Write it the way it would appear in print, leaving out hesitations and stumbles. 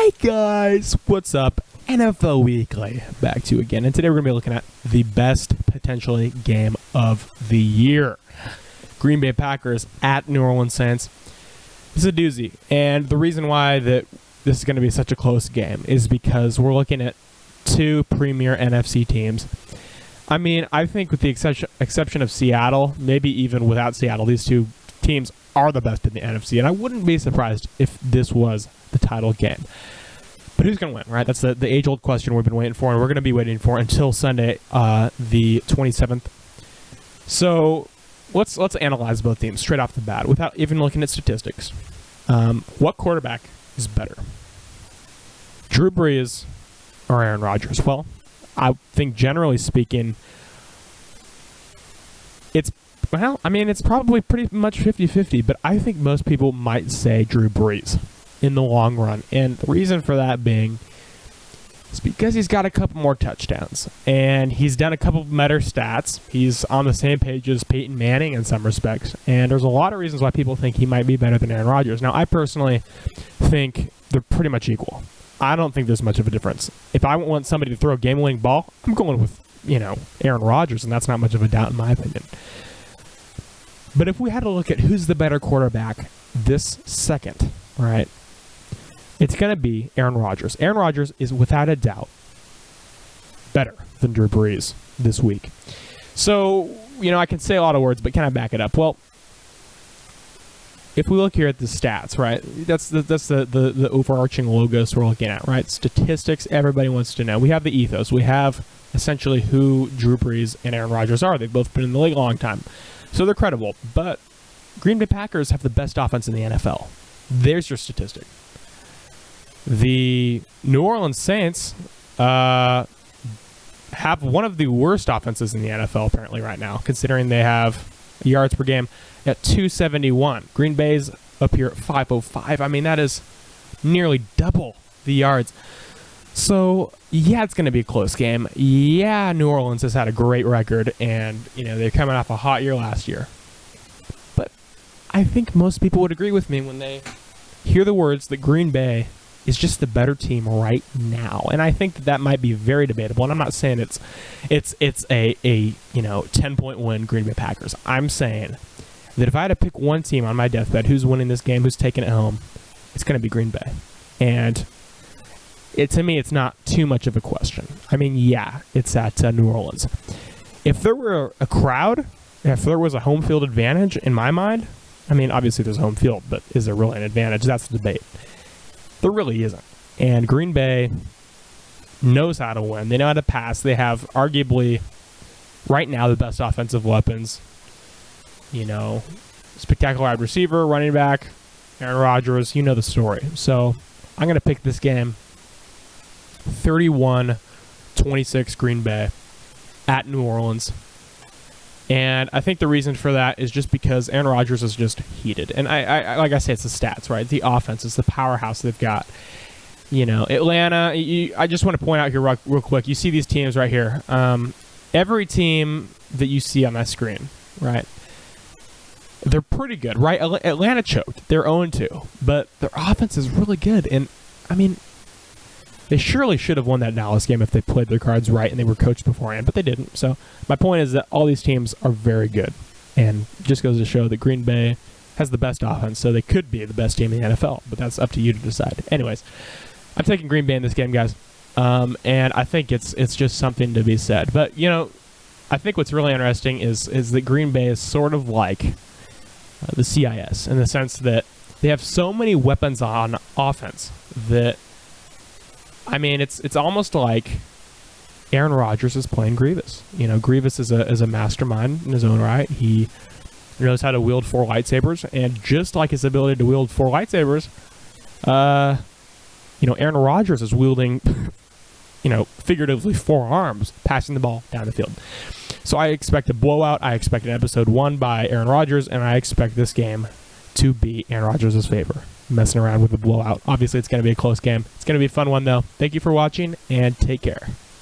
Hey guys, what's up? NFL Weekly back to you again, and today we're going to be looking at the best potentially game of the year. Green Bay Packers at New Orleans Saints. This is a doozy, and the reason why that this is going to be such a close game is because we're looking at two premier NFC teams. I mean, I think with the exception of Seattle, maybe even without Seattle, these two teams are the best in the NFC, and I wouldn't be surprised if this was the title game. But who's going to win, right? That's the age-old question we've been waiting for, and we're going to be waiting for until Sunday, the 27th. So let's analyze both teams straight off the bat without even looking at statistics. What quarterback is better? Drew Brees or Aaron Rodgers? Well, I think generally speaking, it's probably pretty much 50-50, but I think most people might say Drew Brees in the long run. And the reason for that being is because he's got a couple more touchdowns, and he's done a couple better stats. He's on the same page as Peyton Manning in some respects, and there's a lot of reasons why people think he might be better than Aaron Rodgers. Now, I personally think they're pretty much equal. I don't think there's much of a difference. If I want somebody to throw a game-winning ball, I'm going with, Aaron Rodgers, and that's not much of a doubt in my opinion. But if we had to look at who's the better quarterback this second, right, it's going to be Aaron Rodgers. Aaron Rodgers is without a doubt better than Drew Brees this week. So, I can say a lot of words, but can I back it up? Well, if we look here at the stats, right, that's the overarching logos we're looking at, right? Statistics, everybody wants to know. We have the ethos. We have essentially who Drew Brees and Aaron Rodgers are. They've both been in the league a long time. So they're credible. But Green Bay Packers have the best offense in the NFL. There's your statistic. The New Orleans Saints have one of the worst offenses in the NFL apparently right now, considering they have yards per game at 271. Green Bay's up here at 505. I mean, that is nearly double the yards. So, yeah, it's going to be a close game. Yeah, New Orleans has had a great record, and, they're coming off a hot year last year. But I think most people would agree with me when they hear the words that Green Bay is just the better team right now. And I think that might be very debatable. And I'm not saying it's a 10-point win Green Bay Packers. I'm saying that if I had to pick one team on my deathbed who's winning this game, who's taking it home, it's going to be Green Bay. And to me, it's not too much of a question. I mean, yeah, it's at New Orleans. If there were a crowd, if there was a home field advantage in my mind, I mean, obviously there's home field, but is there really an advantage? That's the debate. There really isn't. And Green Bay knows how to win. They know how to pass. They have arguably, right now, the best offensive weapons. Spectacular wide receiver, running back, Aaron Rodgers. You know the story. So I'm going to pick this game 31-26 Green Bay at New Orleans. And I think the reason for that is just because Aaron Rodgers is just heated. And I like I say, it's the stats, right? The offense is the powerhouse they've got. Atlanta, I just want to point out here real quick. You see these teams right here. Every team that you see on that screen, right? They're pretty good, right? Atlanta choked. They're 0-2. But their offense is really good. And, I mean, they surely should have won that Dallas game if they played their cards right and they were coached beforehand, but they didn't. So my point is that all these teams are very good, and it just goes to show that Green Bay has the best offense, so they could be the best team in the NFL, but that's up to you to decide. Anyways, I'm taking Green Bay in this game, guys, and I think it's just something to be said. But, I think what's really interesting is that Green Bay is sort of like the CIS in the sense that they have so many weapons on offense that, I mean, it's almost like Aaron Rodgers is playing Grievous. Grievous is a mastermind in his own right. He knows how to wield 4 lightsabers, and just like his ability to wield 4 lightsabers, Aaron Rodgers is wielding, figuratively 4 arms, passing the ball down the field. So I expect a blowout. I expect an episode 1 by Aaron Rodgers, and I expect this game to be Aaron Rodgers' favor. Messing around with the blowout. Obviously, it's going to be a close game. It's going to be a fun one, though. Thank you for watching, and take care.